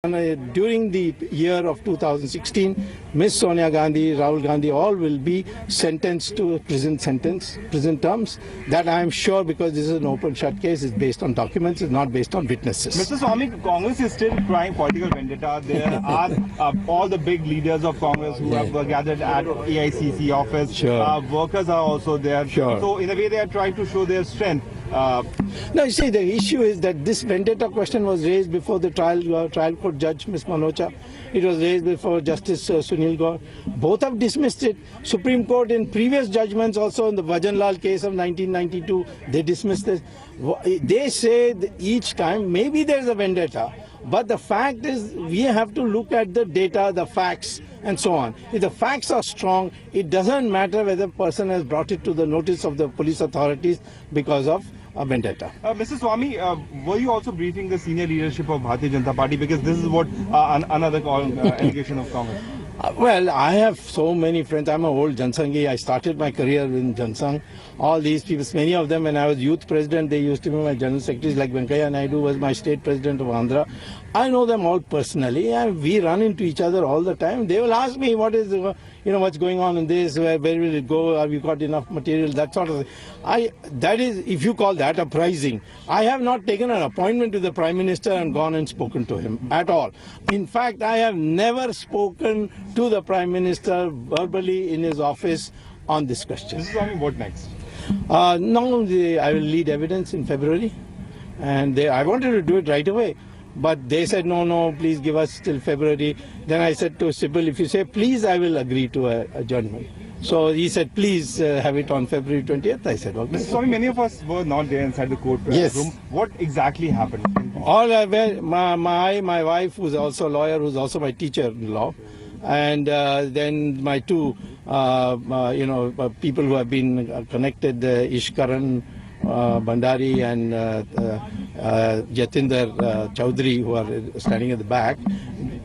During the year of 2016, Ms. Sonia Gandhi, Rahul Gandhi, all will be sentenced to prison terms. That I am sure, because this is an open shut case, is based on documents, it's not based on witnesses. Mr. Swamy, Congress is still trying political vendetta. There are all the big leaders of Congress who have gathered at AICC office. Sure. Workers are also there. Sure. So in a way they are trying to show their strength. No, you see, the issue is that this vendetta question was raised before the trial court judge, Ms. Manocha. It was raised before Justice Sunil Gaur. Both have dismissed it. Supreme Court in previous judgments, also in the Bhajanlal case of 1992, they dismissed this. They say that each time, maybe there's a vendetta, but the fact is we have to look at the data, the facts, and so on. If the facts are strong, it doesn't matter whether a person has brought it to the notice of the police authorities because of a vendetta. Mr. Swamy, were you also briefing the senior leadership of Bharatiya Janata Party, because this is what another allegation of Congress? Well, I have so many friends. I'm an old Jansanghi. I started my career in Jansang. All these people, many of them, when I was youth president, they used to be my general secretaries. Like Venkaiah Naidu was my state president of Andhra. I know them all personally, and we run into each other all the time. They will ask me, what is, what's going on in this, where will it go, have you got enough material, that sort of thing. That is, if you call that uprising, I have not taken an appointment with the Prime Minister and gone and spoken to him at all. In fact, I have never spoken to the Prime Minister verbally in his office on this question. Mr. Swamy, what next? Now I will lead evidence in February, and I wanted to do it right away. But they said, no, please give us till February. Then I said to Sibyl, if you say please, I will agree to an adjournment. So he said, please have it on February 20th. I said, okay. Mr. Swamy, many of us were not there inside the court room. What exactly happened? My wife, who's also a lawyer, who's also my teacher in law, and then my two, people who have been connected, Ishkaran Bandari and Jatinder Chaudhary, who are standing at the back.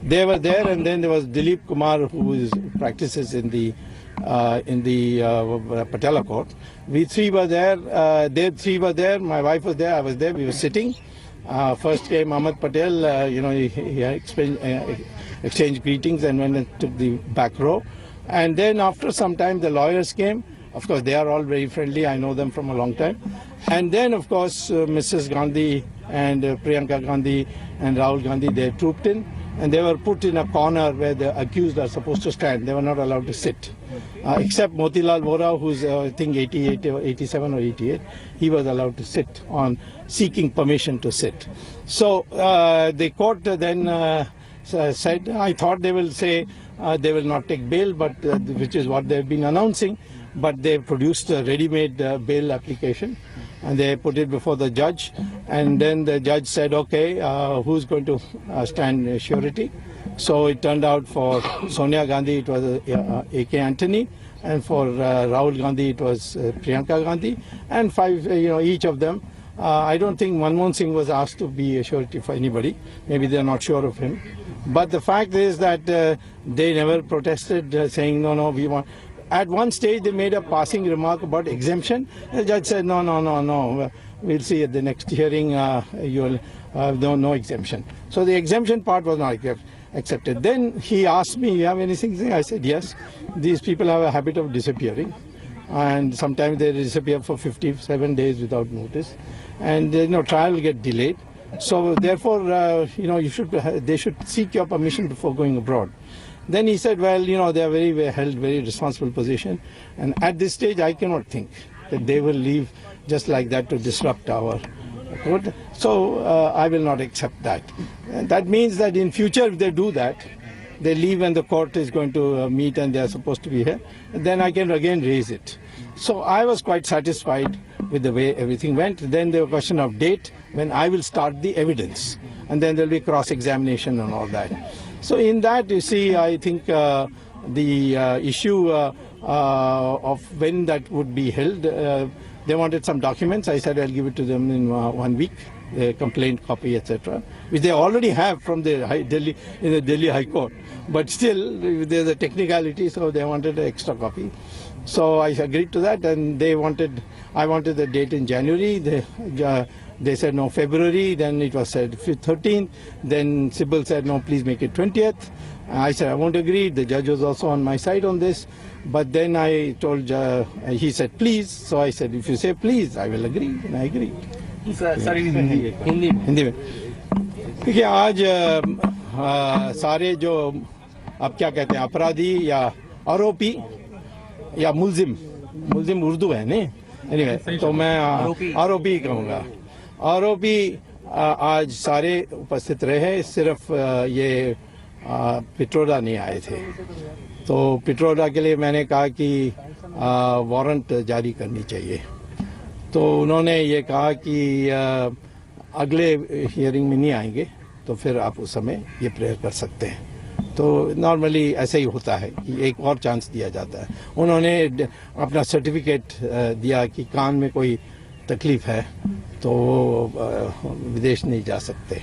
They were there, and then there was Dilip Kumar, who practices in the Patala court. We three were there. They three were there. My wife was there. I was there. We were sitting. First came Ahmed Patel. He exchanged greetings and went and took the back row. And then after some time, the lawyers came. Of course, they are all very friendly. I know them from a long time. And then, of course, Mrs. Gandhi and Priyanka Gandhi and Rahul Gandhi, they trooped in. And they were put in a corner where the accused are supposed to stand. They were not allowed to sit. Except Motilal Vora, who's, I think, 87 or 88. He was allowed to sit on seeking permission to sit. So the court then said, I thought they will say they will not take bail, but which is what they've been announcing. But they produced a ready-made bail application, and they put it before the judge. And then the judge said, okay, who's going to stand surety? So it turned out for Sonia Gandhi, it was A.K. Antony, and for Rahul Gandhi, it was Priyanka Gandhi, and five, each of them. I don't think Manmohan Singh was asked to be a surety for anybody. Maybe they're not sure of him. But the fact is that they never protested, saying, no, we want... At one stage, they made a passing remark about exemption. The judge said, no. We'll see at the next hearing, you'll no exemption. So the exemption part was not accepted. Then he asked me, you have anything? I said, yes. These people have a habit of disappearing. And sometimes they disappear for 57 days without notice. And trial will get delayed. So therefore, they should seek your permission before going abroad. Then he said, well, they are held very responsible position. And at this stage, I cannot think that they will leave just like that to disrupt our court. So I will not accept that. And that means that in future, if they do that, they leave and the court is going to meet and they are supposed to be here, then I can again raise it. So I was quite satisfied with the way everything went. Then there was a question of date when I will start the evidence. And then there will be cross-examination and all that. So in that, you see, I think the issue of when that would be held, they wanted some documents. I said I'll give it to them in 1 week, the complaint copy, etc., which they already have from the Delhi High Court. But still, there's a technicality, so they wanted an extra copy. So I agreed to that, and I wanted the date in January. They said no, February. Then it was said 13th. Then Sybil said no, please make it 20th. I said I won't agree. The judge was also on my side on this. But then I told, he said please. So I said if you say please, I will agree. And I agreed. Sir Hindi में देखिए आज सारे जो अब क्या कहते हैं अपराधी या आरोपी या मुल्जिम उर्दू है नहीं एनीवे तो मैं आरोपी कहूँगा। आरोपी आज सारे उपस्थित रहे, सिर्फ ये पिट्रोडा नहीं आए थे। तो पिट्रोडा के लिए मैंने कहा कि वारंट जारी करनी चाहिए। तो उन्होंने ये कहा कि अगले हियरिंग में नहीं आएंगे, तो फिर आप उस समय ये प्रेयर कर सकते हैं। तो नॉर्मली ऐसे ही होता है कि एक और चांस दिया जाता है। उन्होंने अपना सर्टिफिकेट दिया कि कान में कोई तकलीफ है तो विदेश नहीं जा सकते।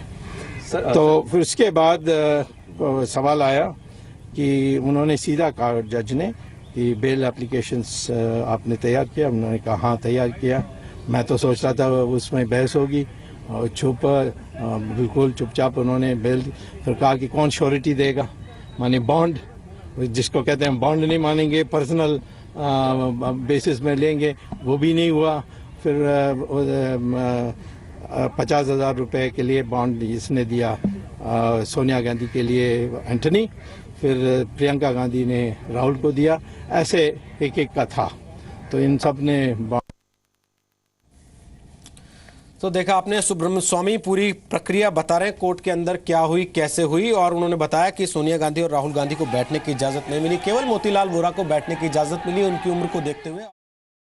तो फिर उसके बाद सवाल आया कि उन्होंने सीधा कहा जज ने कि बेल एप्लीकेशंस आपने तैयार किया। उन्होंने कहा हाँ तैयार किया। मैं तो सोच रहा था उसमें बहस होगी और बिल्कुल चुपचाप उन्होंने बेल। फिर कहा कि कौन श्योरिटी देगा, माने बॉन्ड, जिसको कहते हैं बॉन्ड नहीं मानेंगे, पर्सनल बेसिस में लेंगे, वो भी नहीं हुआ। फिर 50,000 रुपए के लिए बॉन्ड इसने दिया सोनिया गांधी के लिए एंटनी, फिर प्रियंका गांधी ने राहुल को दिया। ऐसे एक एक का था। तो इन सब ने तो देखा आपने, सुब्रमण्यम स्वामी पूरी प्रक्रिया बता रहे हैं कोर्ट के अंदर क्या हुई, कैसे हुई। और उन्होंने बताया कि सोनिया गांधी और राहुल गांधी को बैठने की इजाजत नहीं मिली, केवल मोतीलाल वोरा को बैठने की इजाजत मिली उनकी उम्र को देखते हुए।